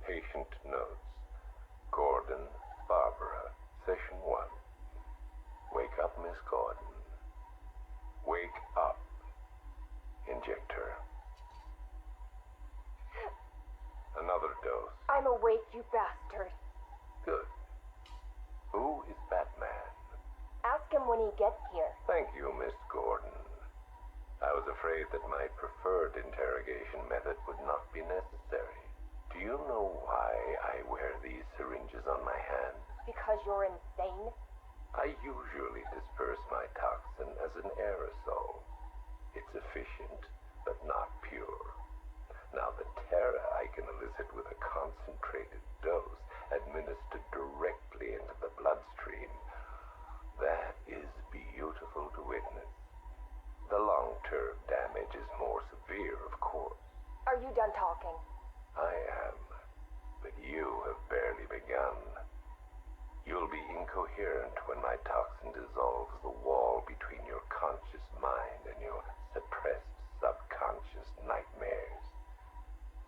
Patient notes. Gordon, Barbara, session 1. Wake up, Miss Gordon. Wake up. Inject her. Another dose. I'm awake, you bastard. Good. Who is Batman? Ask him when he gets here. Thank you, Miss Gordon. I was afraid that my preferred interrogation method would not be necessary. Do you know why I wear these syringes on my hand? Because you're insane? I usually disperse my toxin as an aerosol. It's efficient, but not pure. Now, the terror I can elicit with a concentrated dose administered directly into the bloodstream, that is beautiful to witness. The long-term damage is more severe, of course. Are you done talking? I am, but you have barely begun. You'll be incoherent when my toxin dissolves the wall between your conscious mind and your suppressed subconscious nightmares.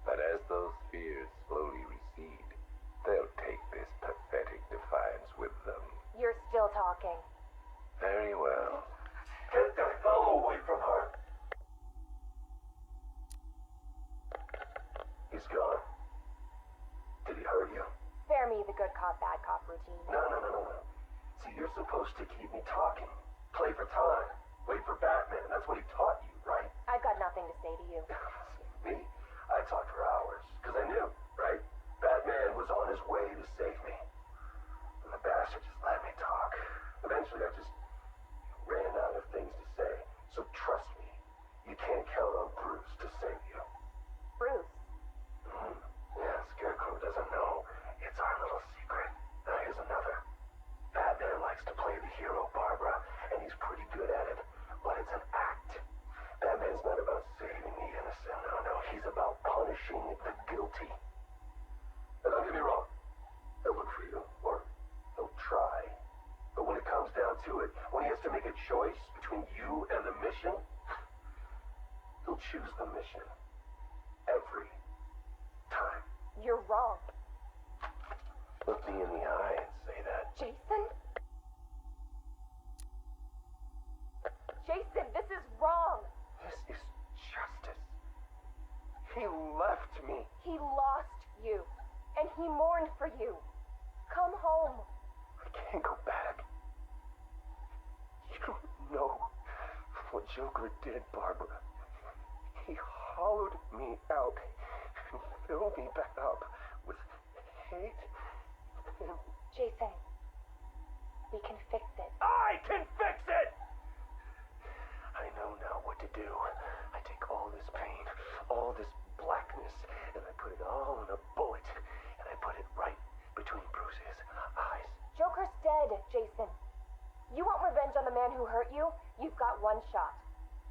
But as those fears slowly recede, they'll take this pathetic defiance with them. You're still talking. Very well. Get the hell away from her! He's gone. Did he hurt you? Spare me the good cop, bad cop routine. No. See, you're supposed to keep me talking. Play for time. Wait for Batman. That's what he taught you, right? I've got nothing to say to you. Me? I talked for hours. Because I knew, right? Batman was on his way to save me. And the bastard just let me talk. Eventually, I just ran out of things to say. So trust me, you can't count on Bruce to save you. Bruce. Yeah, Scarecrow doesn't know. It's our little secret. Now here's another. Batman likes to play the hero, Barbara, and he's pretty good at it. But it's an act. Batman's not about saving the innocent. No. He's about punishing the guilty. And don't get me wrong. He'll look for you, or he'll try. But when it comes down to it, when he has to make a choice between you and the mission, he'll choose the mission. Every time. You're wrong. Look me in the eye and say that. Jason? Jason, this is wrong. This is justice. He left me. He lost you, and he mourned for you. Come home. I can't go back. You don't know what Joker did, Barbara. He hollowed me out and filled me back up with hate and... Jason, we can fix it. I can fix it! I know now what to do. I take all this pain, all this blackness, and I put it all in a bullet, and I put it right between Bruce's eyes. Joker's dead, Jason. You want revenge on the man who hurt you? You've got one shot.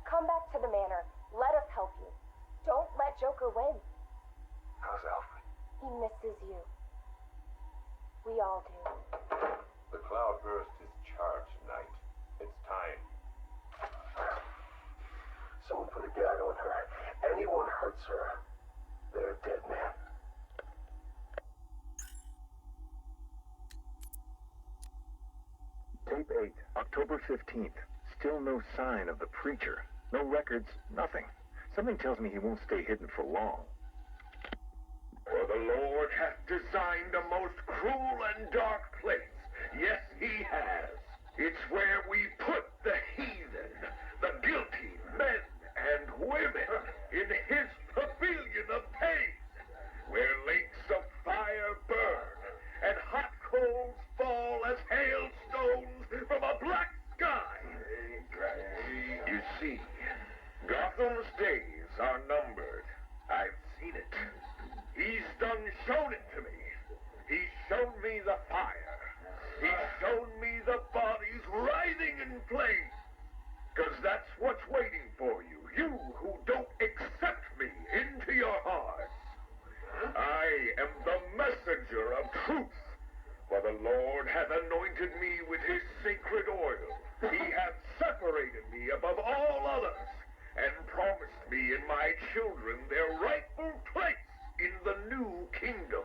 Come back to the manor. Let us help you. Don't let Joker win. How's Alfred? He misses you. We all do. The cloudburst is charged, Knight. It's time. Someone put a gag on her. Anyone hurts her, they're a dead man. Tape 8, October 15th. Still no sign of the preacher. No records, nothing. Something tells me he won't stay hidden for long. For the Lord hath designed a most cruel and dark place. Yes, he has. It's where we put the heathen, the guilty men and women in his pavilion of pain, where lakes of fire burn and hot coals fall as hailstones from a black sky. You see, Gotham's days are numbered. I've seen it. He's done shown it to me. He's shown me the fire. He's shown me the bodies writhing in flames. 'Cause that's what's waiting for you, you who don't accept me into your hearts. I am the messenger of truth, for the Lord hath anointed me with his sacred oil. He hath separated me above all others, and promised me and my children their rightful place in the new kingdom.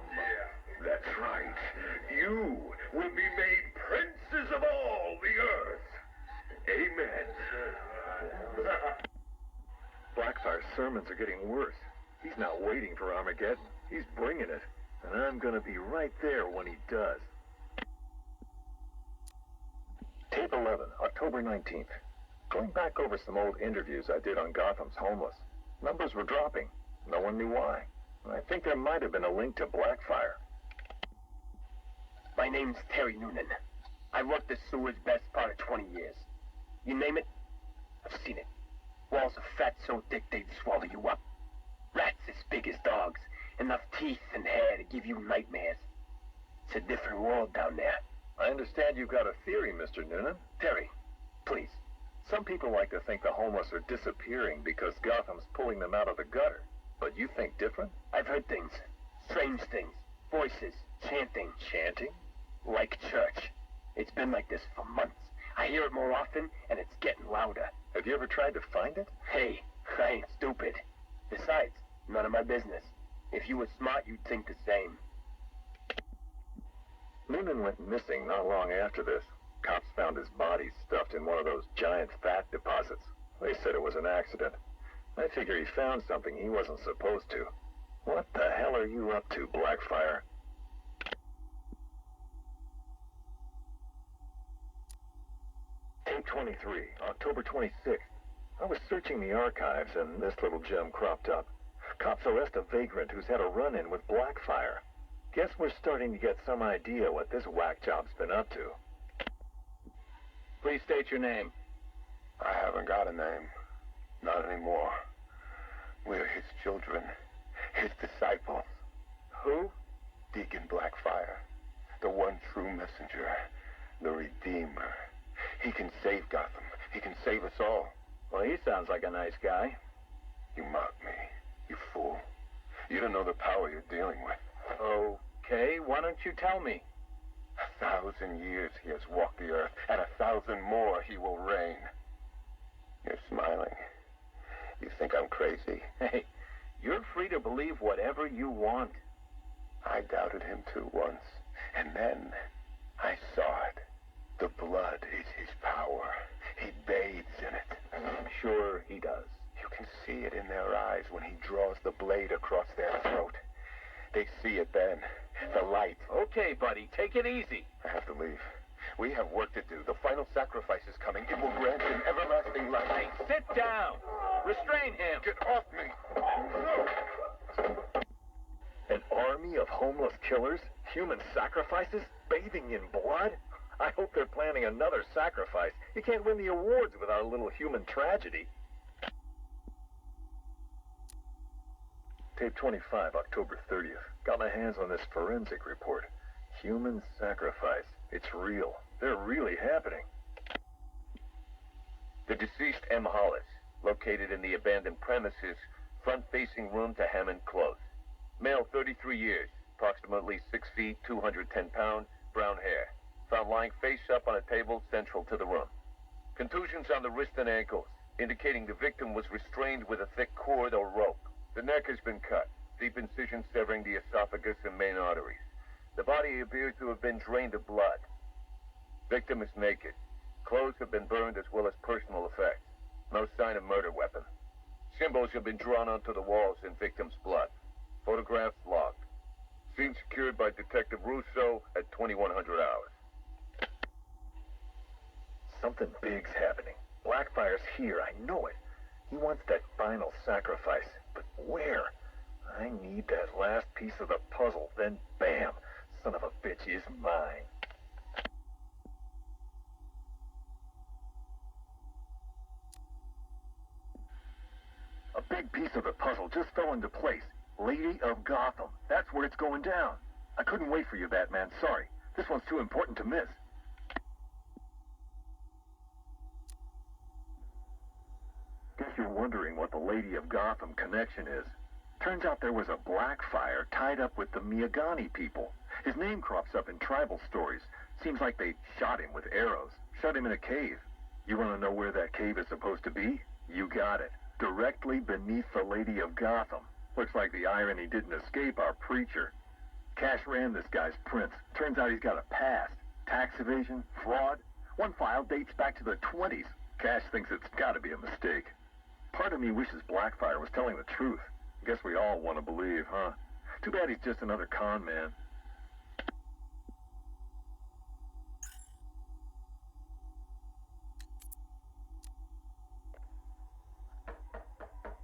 sermons are getting worse. He's not waiting for Armageddon. He's bringing it. And I'm gonna be right there when he does. Tape 11, October 19th. Going back over some old interviews I did on Gotham's homeless. Numbers were dropping. No one knew why. I think there might have been a link to Blackfire. My name's Terry Noonan. I worked the sewers best part of 20 years. You name it, I've seen it. Walls of fat so thick they'd swallow you up. Rats as big as dogs. Enough teeth and hair to give you nightmares. It's a different world down there. I understand you've got a theory, Mr. Noonan. Terry, please. Some people like to think the homeless are disappearing because Gotham's pulling them out of the gutter. But you think different? I've heard things. Strange things. Voices. Chanting. Chanting? Like church. It's been like this for months. I hear it more often, and it's getting louder. Have you ever tried to find it? Hey, I ain't stupid. Besides, none of my business. If you were smart, you'd think the same. Noonan went missing not long after this. Cops found his body stuffed in one of those giant fat deposits. They said it was an accident. I figure he found something he wasn't supposed to. What the hell are you up to, Blackfire? Tape 23, October 26th. I was searching the archives and this little gem cropped up. Cops arrest a vagrant who's had a run-in with Blackfire. Guess we're starting to get some idea what this whack job's been up to. Please state your name. I haven't got a name. Not anymore. We're his children. His disciples. Who? Deacon Blackfire. The one true messenger. The Redeemer. He can save Gotham. He can save us all. Well, he sounds like a nice guy. You mock me, you fool. You don't know the power you're dealing with. Okay, why don't you tell me? 1,000 years he has walked the earth, and 1,000 more he will reign. You're smiling. You think I'm crazy? Hey, you're free to believe whatever you want. I doubted him too once, and then I saw it. The blood is his power. He bathes in it. I'm sure he does. You can see it in their eyes when he draws the blade across their throat. They see it then. The light. Okay, buddy, take it easy. I have to leave. We have work to do. The final sacrifice is coming. It will grant him everlasting life. Hey, sit down. Restrain him. Get off me. An army of homeless killers? Human sacrifices? Bathing in blood? I hope they're planning another sacrifice. You can't win the awards without a little human tragedy. Tape 25, October 30th. Got my hands on this forensic report. Human sacrifice. It's real. They're really happening. The deceased M. Hollis, located in the abandoned premises, front-facing room to Hammond Close. Male, 33 years, approximately 6 feet, 210 pounds, brown hair. Found lying face up on a table central to the room. Contusions on the wrist and ankles, indicating the victim was restrained with a thick cord or rope. The neck has been cut, deep incisions severing the esophagus and main arteries. The body appears to have been drained of blood. Victim is naked. Clothes have been burned as well as personal effects. No sign of murder weapon. Symbols have been drawn onto the walls in victim's blood. Photographs logged. Scene secured by Detective Russo at 2100 hours. Something big's happening. Blackfire's here, I know it. He wants that final sacrifice. But where? I need that last piece of the puzzle, then bam! Son of a bitch is mine. A big piece of the puzzle just fell into place. Lady of Gotham. That's where it's going down. I couldn't wait for you, Batman. Sorry. This one's too important to miss. Guess you're wondering what the Lady of Gotham connection is. Turns out there was a Blackfire tied up with the Miyagani people. His name crops up in tribal stories. Seems like they shot him with arrows. Shut him in a cave. You want to know where that cave is supposed to be? You got it. Directly beneath the Lady of Gotham. Looks like the irony didn't escape our preacher. Cash ran this guy's prints. Turns out he's got a past. Tax evasion, fraud. One file dates back to the 20s. Cash thinks it's got to be a mistake. Part of me wishes Blackfire was telling the truth. Guess we all want to believe, huh? Too bad he's just another con man.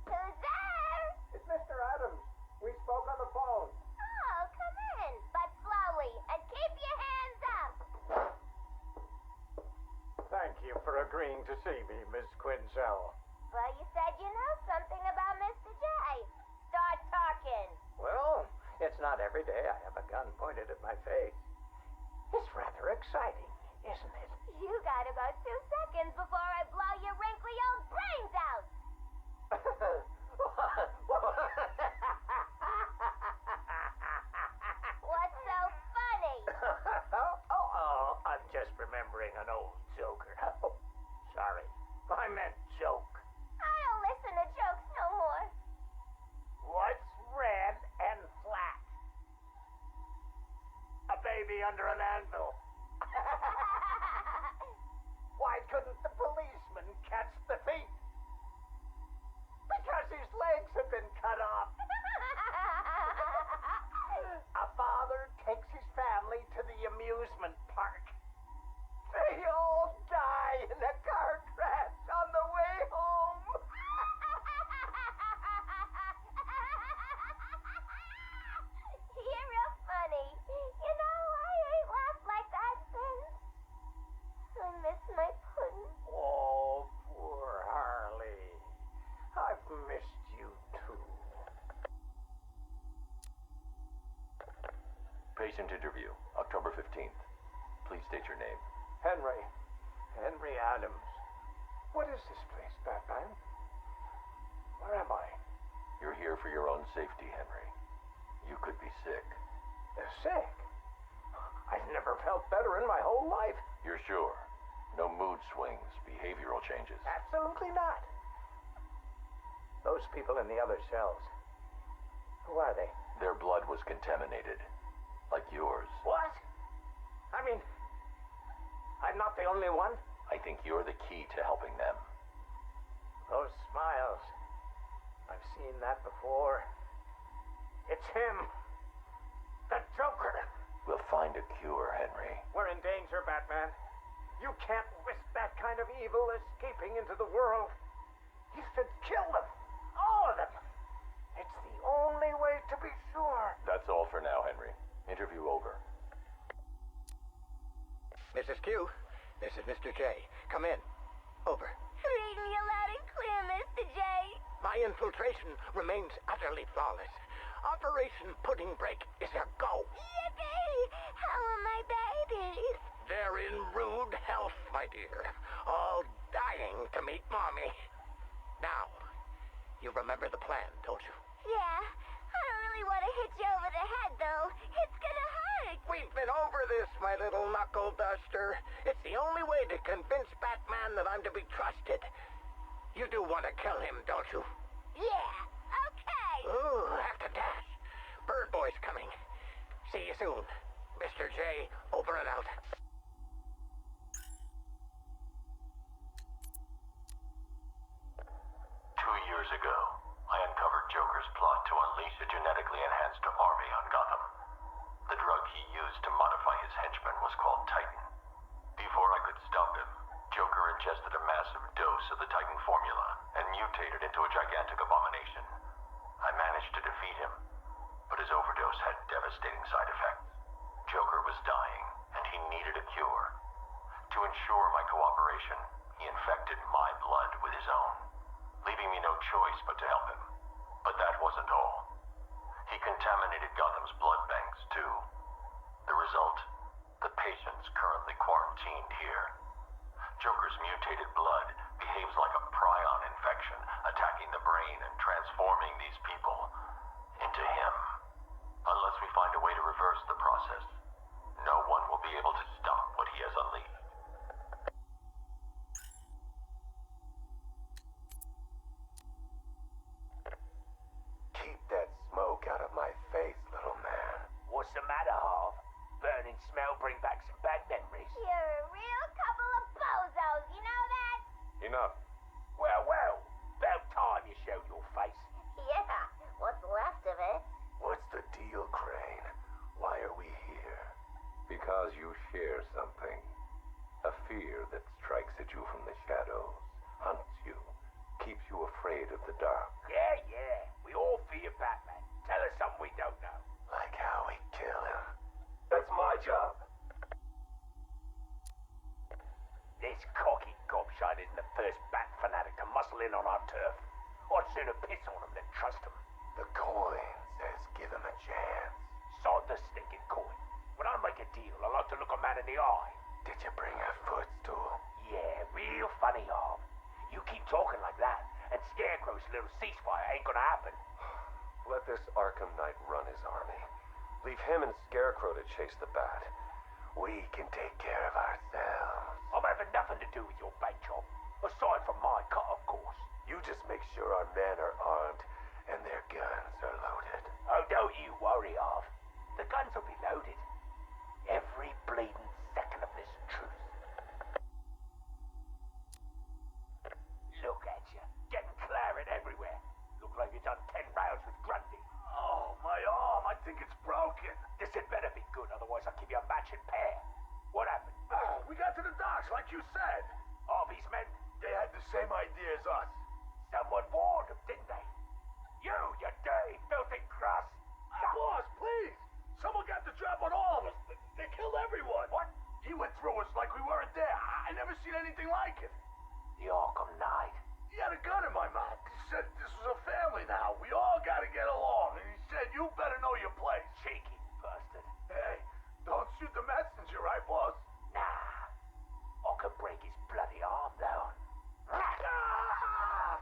Who's there? It's Mr. Adams. We spoke on the phone. Oh, come in, but slowly, and keep your hands up. Thank you for agreeing to see me, Miss Quinzel. Well, you said you know something about Mr. J. Start talking. Well, it's not every day I have a gun pointed at my face. It's rather exciting, isn't it? You got about 2 seconds before I blow your wrinkly old brains out. What's so funny? I'm just remembering an old joker. Oh, sorry. I meant joke. I don't listen to jokes no more. What's red and flat? A baby under an anvil. Why couldn't the policeman catch the thief? Because his legs have been cut off. A father takes his family to the amusement park. They all die in a car crash on the way home. You're real funny. You know, I ain't laughed like that since. I miss my pudding. Oh, poor Harley. I've missed you too. Patient interview, October 15th. Please state your name. Henry Adams. What is this place, Batman? Where am I? You're here for your own safety, Henry. You could be sick. Sick? I've never felt better in my whole life. You're sure? No mood swings, behavioral changes. Absolutely not. Those people in the other cells. Who are they? Their blood was contaminated. Like yours. What? I mean, I'm not the only one. I think you're the key to helping them. Those smiles. I've seen that before. It's him. The Joker. We'll find a cure, Henry. We're in danger, Batman. You can't risk that kind of evil escaping into the world. You should kill them. All of them. It's the only way to be sure. That's all for now, Henry. Interview over. Mrs. Q, this is Mr. J. Come in. Over. Reading you loud and clear, Mr. J. My infiltration remains utterly flawless. Operation Pudding Break is a go. Yippee! How are my babies? They're in rude health, my dear. All dying to meet Mommy. Now, you remember the plan, don't you? Yeah, I don't really want to hit you over the head, though. It's gonna hurt. We've been over this, my little knuckle duster. It's the only way to convince Batman that I'm to be trusted. You do want to kill him, don't you? Yeah, okay. Ooh, have to dash. Bird Boy's coming. See you soon. Mr. J, over and out. 2 years ago, I uncovered Joker's plot to unleash a genetically enhanced army on Gotham. The drug he used to modify his henchmen was called Titan. Before I could stop him, Joker ingested a massive dose of the Titan formula and mutated into a gigantic abomination. I managed to defeat him, but his overdose had devastating side effects. Joker was dying, and he needed a cure. To ensure my cooperation, he infected my blood with his own, leaving me no choice but to help him. But that wasn't all. He contaminated Gotham's blood banks, too. The result? The patients currently quarantined here. Joker's mutated blood behaves like a prion infection, attacking the brain and transforming these people into him. Unless we find a way to reverse the process, no one will be able to stop what he has unleashed. Keep that smoke out of my face, little man. What's the matter, Harv? Burning smell bring back some bad memories. You're a real couple of bozos, you know that? Enough. Well, about time. at you from the shadows, hunts you, keeps you afraid of the dark. Yeah. We all fear Batman. Tell us something we don't know. Like how we kill him. That's my job. This cocky gobshite isn't the first bat fanatic to muscle in on our turf. I'd sooner piss on him than trust him. The coin says give him a chance. Sod the stinking coin. When I make a deal, I like to look a man in the eye. Did you bring a footstool? Yeah, real funny, Harv. You keep talking like that, and Scarecrow's little ceasefire ain't gonna happen. Let this Arkham Knight run his army. Leave him and Scarecrow to chase the bat. We can take care of ourselves. I'm having nothing to do with your bank job. Aside from my cut, of course. You just make sure our men are armed and their guns are loaded. Oh, don't you worry, Harv. The guns will be loaded. Every bleeding second of this truce. Look at you, getting claret everywhere. Look like you done 10 rounds with Grundy. Oh, my arm. I think it's broken. This had better be good, otherwise I'll give you a matching pair. What happened? Oh, we got to the docks, like you said. Harvey's men? They had the same idea as us. Someone warned them, didn't they? You dirty, filthy cross. Boss, please. Someone got the drop on all of us. They killed everyone. What? He went through us like we weren't there. I never seen anything like it. The Arkham Knight. He had a gun in my mouth. He said this was a family now. We all gotta get along. And he said, you better know your place. Cheeky bastard. Hey, don't shoot the messenger, right, boss? Nah. I could break his bloody arm, though.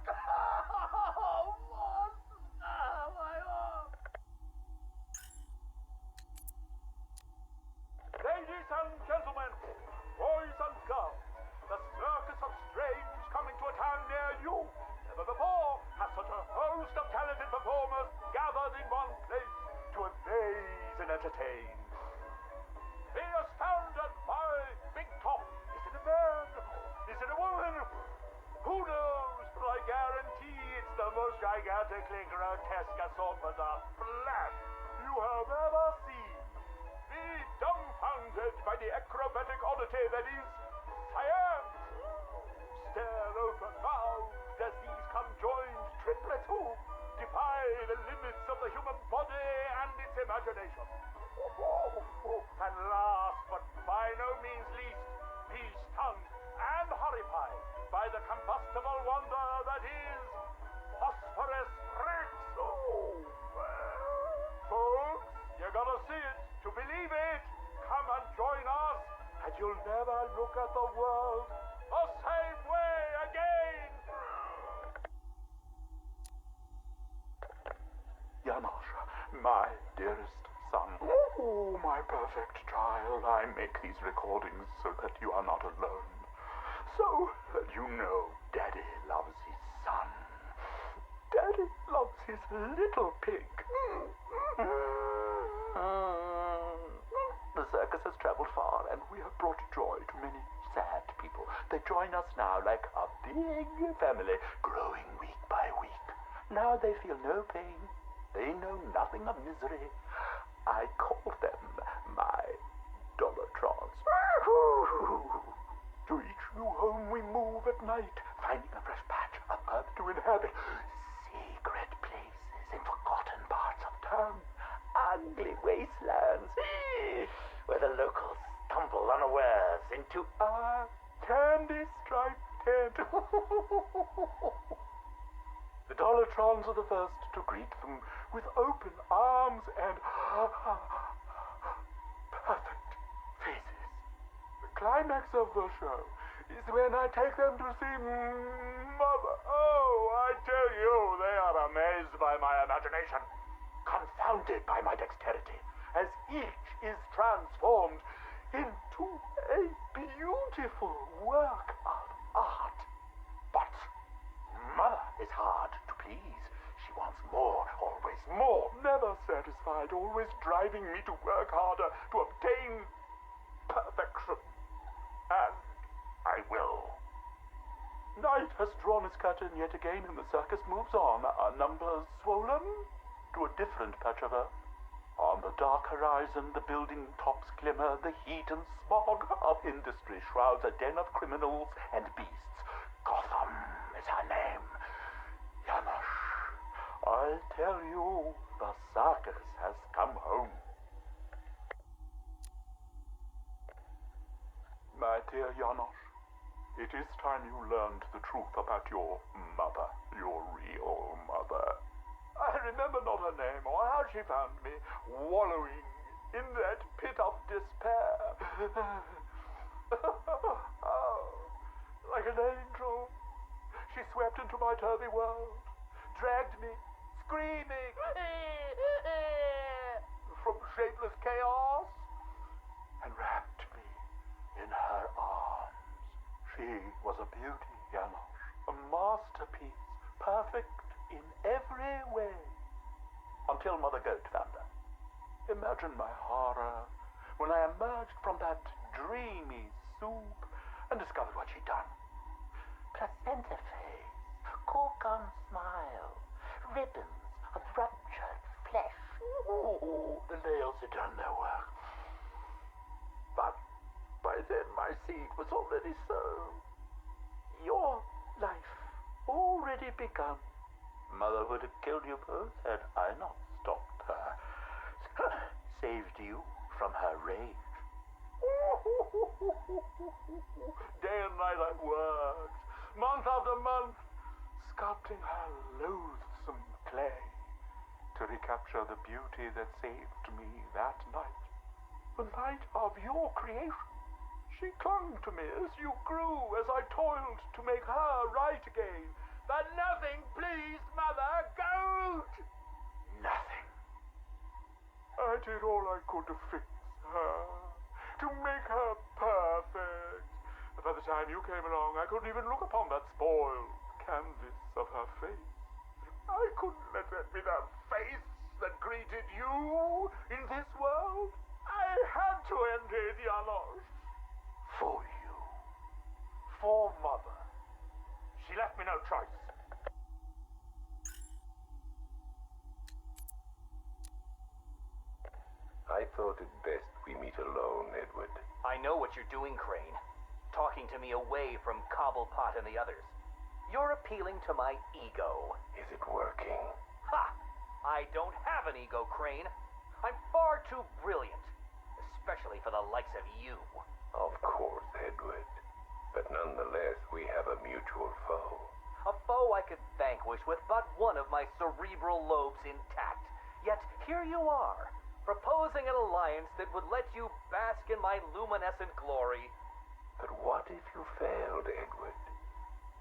Oh, boss. My arm. Ladies and gentlemen, boys and girls, the Circus of Strange is coming to a town near you. Never before has such a host of talented performers gathered in one place to amaze and entertain. Be astounded by Big Top. Is it a man? Is it a woman? Who knows? But I guarantee it's the most gigantically grotesque assortment of flesh you have ever seen. Be dumbfounded by the acrobatic oddity that is science. Stare open mouthed as these conjoined triplets who defy the limits of the human body and its imagination. And last but by no means least, be stunned and horrified by the combustible wonder that is phosphorus bricks. Folks, you gotta see it to believe it. Come and join us, and you'll never look at the world the same way again. Yamasha, my dearest son. Oh, my perfect child. I make these recordings so that you are not alone. So that you know Daddy loves his son. Daddy loves his little pig. The circus has traveled far, and we have brought joy to many sad people. They join us now like a big family, growing week by week. Now they feel no pain. They know nothing of misery. I call them my Dollartrons. To each new home we move at night, finding a fresh patch of earth to inhabit. Secret places in forgotten parts of town. Ugly wastelands where the locals stumble unawares into our candy-striped tent. The Dollartrons are the first to greet them with open arms and perfect faces. The climax of the show is when I take them to see Mother. Oh, I tell you, they are amazed by my imagination, confounded by my dexterity, as each is transformed into a beautiful work of art. But Mother is hard to please. She wants more, always more, never satisfied, always driving me to work harder to obtain perfection. And I will. Night has drawn its curtain yet again, and the circus moves on, our numbers swollen to a different patch of earth. Our On the dark horizon, the building tops glimmer, the heat and smog of industry shrouds a den of criminals and beasts. Gotham is her name. Janosch, I tell you, the circus has come home. My dear Janosch, it is time you learned the truth about your mother, your real mother. I remember not her name or how she found me, wallowing in that pit of despair. Oh, like an angel, she swept into my turvy world, dragged me, screaming, from shapeless chaos, and wrapped me in her arms. She was a beauty, Janosch, a masterpiece, perfect in every way, until Mother Goat found her. Imagine my horror when I emerged from that dreamy soup and discovered what she'd done. Placenta face, cork-on smile, ribbons of ruptured flesh. Ooh, the nails had done their work. But by then my seed was already sown. Your life already begun. Mother would have killed you both had I not stopped her. Saved you from her rage. Day and night I worked, month after month, sculpting her loathsome clay to recapture the beauty that saved me that night. The night of your creation. She clung to me as you grew, as I toiled to make her right again. But nothing pleased Mother Goat! Nothing. I did all I could to fix her, to make her perfect. But by the time you came along, I couldn't even look upon that spoiled canvas of her face. I couldn't let that be the face that greeted you in this world. I had to end it, Janosch. For you. For Mother. She left me no choice. I thought it best we meet alone, Edward. I know what you're doing, Crane. Talking to me away from Cobblepot and the others. You're appealing to my ego. Is it working? Ha! I don't have an ego, Crane. I'm far too brilliant. Especially for the likes of you. Of course, Edward. But nonetheless, we have a mutual foe. A foe I could vanquish with but one of my cerebral lobes intact. Yet here you are, proposing an alliance that would let you bask in my luminescent glory. But what if you failed, Edward?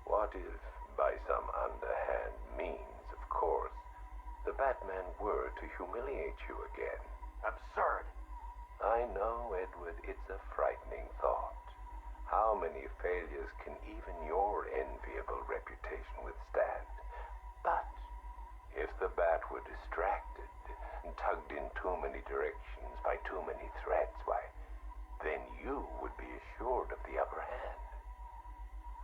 What if, by some underhand means, of course, the Batman were to humiliate you again? Absurd. I know, Edward, it's a frightening thought. How many failures can even your enviable reputation withstand? But if the Bat were distracted and tugged in too many directions by too many threats, why, then you would be assured of the upper hand.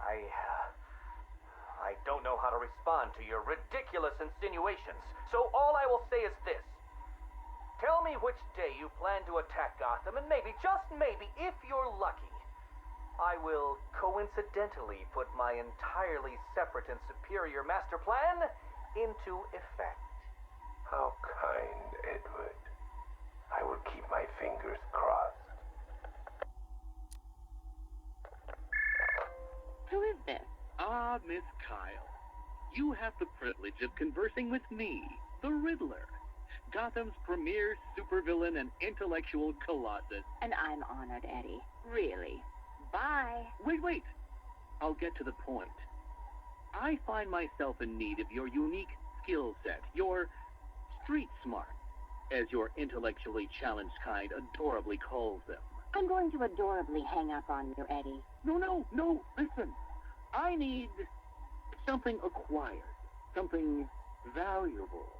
I don't know how to respond to your ridiculous insinuations, so all I will say is this. Tell me which day you plan to attack Gotham, and maybe, just maybe, if you're lucky, I will coincidentally put my entirely separate and superior master plan into effect. How kind, Edward. I will keep my fingers crossed. Who is this? Ah, Miss Kyle. You have the privilege of conversing with me, the Riddler, Gotham's premier supervillain and intellectual colossus. And I'm honored, Eddie. Really. Bye. Wait. I'll get to the point. I find myself in need of your unique skill set, your street smart, as your intellectually challenged kind adorably calls them. I'm going to adorably hang up on you, Eddie. No, listen. I need something acquired, something valuable.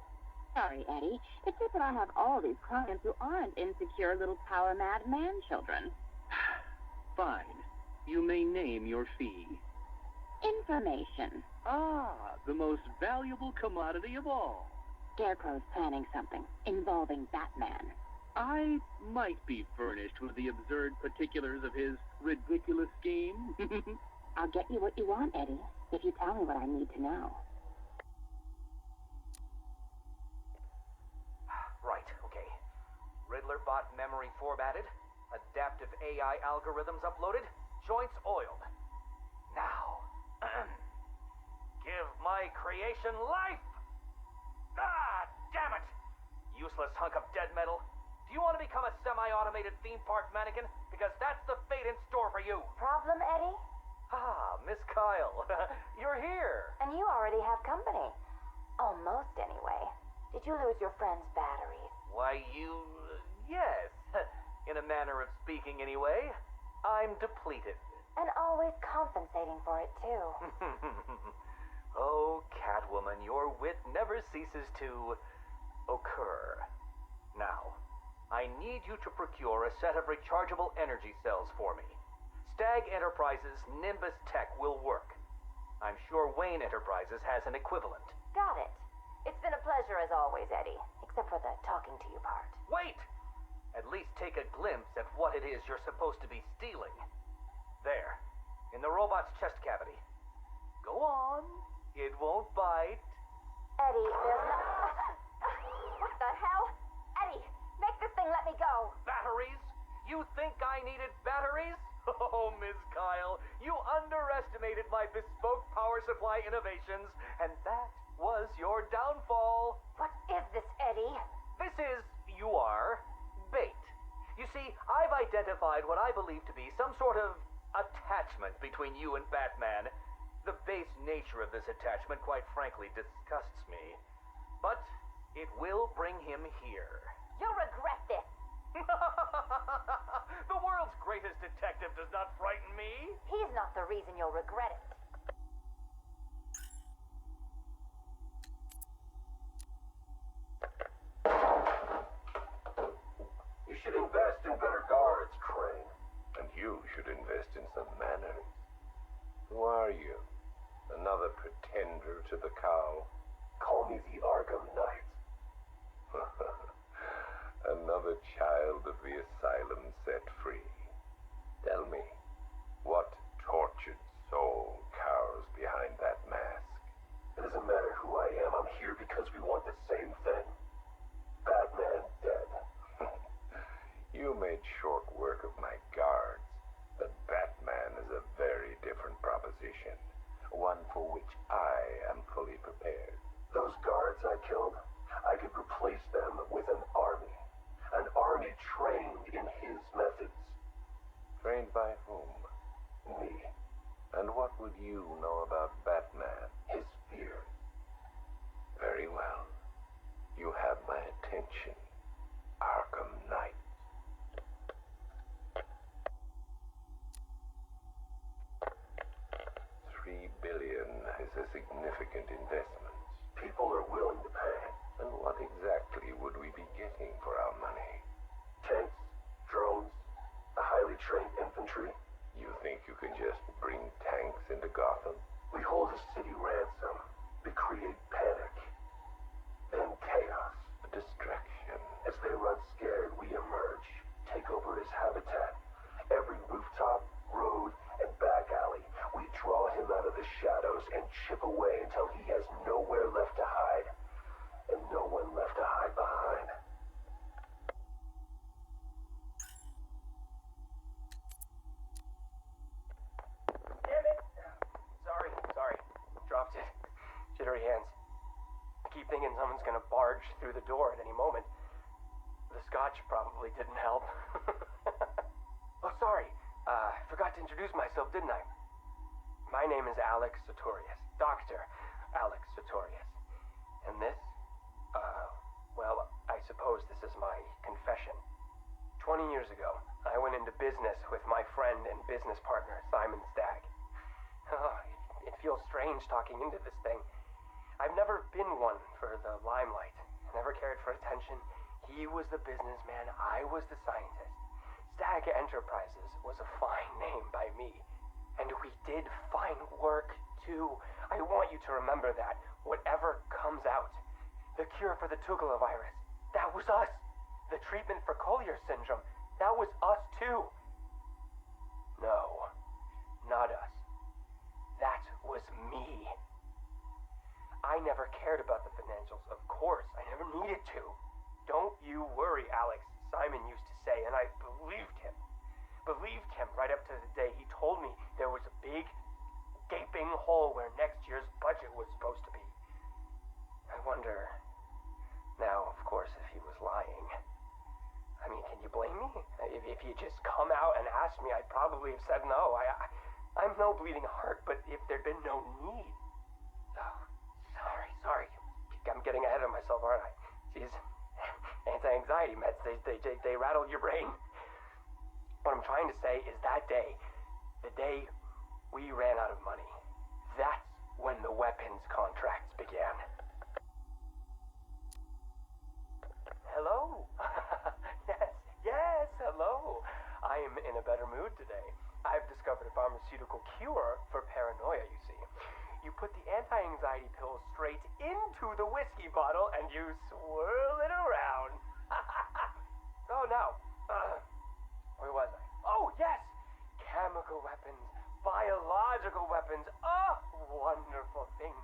Sorry, Eddie. It's just that I have all these clients who aren't insecure little power-mad man-children. Fine. You may name your fee. Information. Ah, the most valuable commodity of all. Scarecrow's planning something involving Batman. I might be furnished with the absurd particulars of his ridiculous scheme. I'll get you what you want, Eddie, if you tell me what I need to know. Right, okay. Riddler bot memory formatted, adaptive AI algorithms uploaded, joints oiled. Now, give my creation life! Ah, damn it! Useless hunk of dead metal. Do you want to become a semi-automated theme park mannequin? Because that's the fate in store for you. Problem, Eddie? Ah, Miss Kyle. You're here. And you already have company. Almost, anyway. Did you lose your friend's batteries? Why, yes. In a manner of speaking, anyway. I'm depleted. And always compensating for it, too. Oh, Catwoman, your wit never ceases to occur. Now, I need you to procure a set of rechargeable energy cells for me. Stag Enterprises' Nimbus Tech will work. I'm sure Wayne Enterprises has an equivalent. Got it. It's been a pleasure as always, Eddie. Except for the talking to you part. Wait! At least take a glimpse at what it is you're supposed to be stealing. There, in the robot's chest cavity. Go on. It won't bite. Eddie, there's no... What the hell? Eddie, make this thing let me go. Batteries? You think I needed batteries? Oh, Miss Kyle, you underestimated my bespoke power supply innovations, and that was your downfall. What is this, Eddie? This is, bait. You see, I've identified what I believe to be some sort of attachment between you and Batman. The base nature of this attachment, quite frankly, disgusts me. But it will bring him here. You'll regret this. The world's greatest detective does not frighten me. He's not the reason you'll regret it. You should invest in better guards, Crane. And you should invest in some manners. Who are you? Another pretender to the cow? Call me the Arkham Knight. Another child of the asylum set free. Tell me, what tortured soul cowers behind that mask? It doesn't matter who I am. I'm here because we want the same thing. Batman dead. You made short work of my guards, but Batman is a very different proposition. One for which I am fully prepared. Those guards I killed, I could replace them with an army. An army trained in his methods. Trained by whom? Me. And what would you know about Batman? His fear. Very well. You have my attention, Arkham Knight. $3 billion is a significant investment. People are willing to pay. And what exactly would we be getting for our money? Tanks, drones, a highly trained infantry. You think you can just bring tanks into Gotham? We hold a city ransom. We create panic. Then chaos. A distraction. As they run scared, we emerge. Take over his habitat. Every rooftop, road, and back alley. We draw him out of the shadows and chip away until he has nowhere left to hide. And no one left to hide behind. Damn it! Sorry. Dropped it. Jittery hands. I keep thinking someone's gonna barge through the door at any moment. The scotch probably didn't help. Oh, sorry. Forgot to introduce myself, didn't I? My name is Alex Sartorius. Dr. Alex Sartorius. And this? Well, I suppose this is my confession. 20 years ago, I went into business with my friend and business partner, Simon Stagg. Oh, it feels strange talking into this thing. I've never been one for the limelight. Never cared for attention. He was the businessman, I was the scientist. Stagg Enterprises was a fine name by me. And we did fine work, too. I want you to remember that. Whatever comes out. The cure for the Tugela virus. That was us. The treatment for Collier syndrome, that was us too. No, not us. That was me. I never cared about the financials, of course. I never needed to. Don't you worry, Alex, Simon used to say, and I believed him. Believed him right up to the day he told me there was a big, gaping hole where next year's budget was supposed to be. I wonder, now, of course, if he was lying. I mean, can you blame me? If he had just come out and asked me, I'd probably have said no. I'm no bleeding heart, but if there'd been no need... Oh, sorry. I'm getting ahead of myself, aren't I? These anti-anxiety meds, they rattle your brain. What I'm trying to say is that day, the day we ran out of money, that's when the weapons contracts began. Hello? Yes, hello. I am in a better mood today. I've discovered a pharmaceutical cure for paranoia, you see. You put the anti-anxiety pill straight into the whiskey bottle and you swirl it around. Oh, no. Where was I? Oh, yes! Chemical weapons, biological weapons. Oh, wonderful things.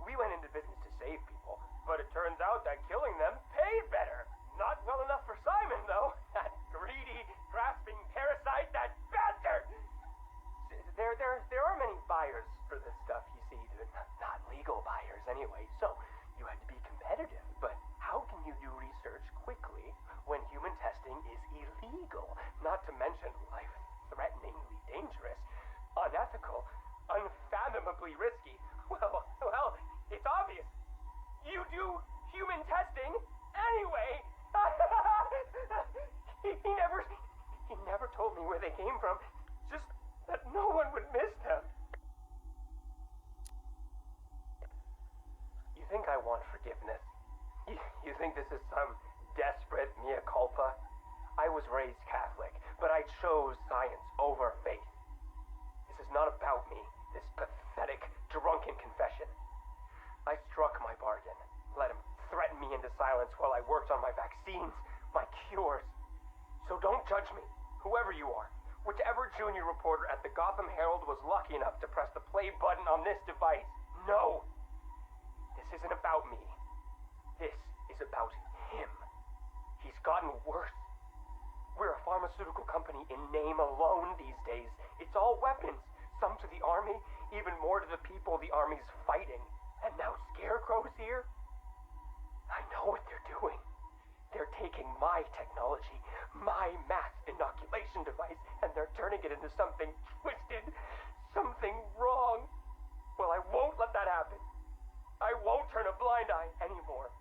We went into business to save people, but it turns out that killing them paid better. Not well enough for Simon, though. That greedy, grasping parasite, that bastard! There are many buyers for this stuff, you see. Not legal buyers, anyway, so you had to be competitive. But how can you do research quickly when human testing is illegal? Not to mention life-threateningly dangerous, unethical, unfathomably risky. Well, it's obvious. You do human testing anyway. He never told me where they came from, just that no one would miss them. You think I want forgiveness? You think this is some desperate mea culpa? I was raised Catholic, but I chose science over faith. This is not about me, this pathetic, drunken confession. I struck my bargain, let him threaten me into silence while I worked on my vaccines, my cures. So don't judge me, whoever you are. Whichever junior reporter at the Gotham Herald was lucky enough to press the play button on this device. No! This isn't about me. This is about him. He's gotten worse. We're a pharmaceutical company in name alone these days. It's all weapons, some to the army, even more to the people the army's fighting. And now Scarecrow's here? I know what they're doing. They're taking my technology, my mass inoculation device, and they're turning it into something twisted, something wrong. Well, I won't let that happen. I won't turn a blind eye anymore.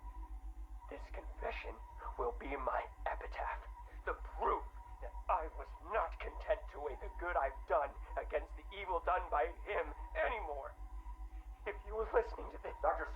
This confession will be my epitaph, the proof that I was not content to weigh the good I've done against the evil done by him anymore. If you were listening to this... Dr.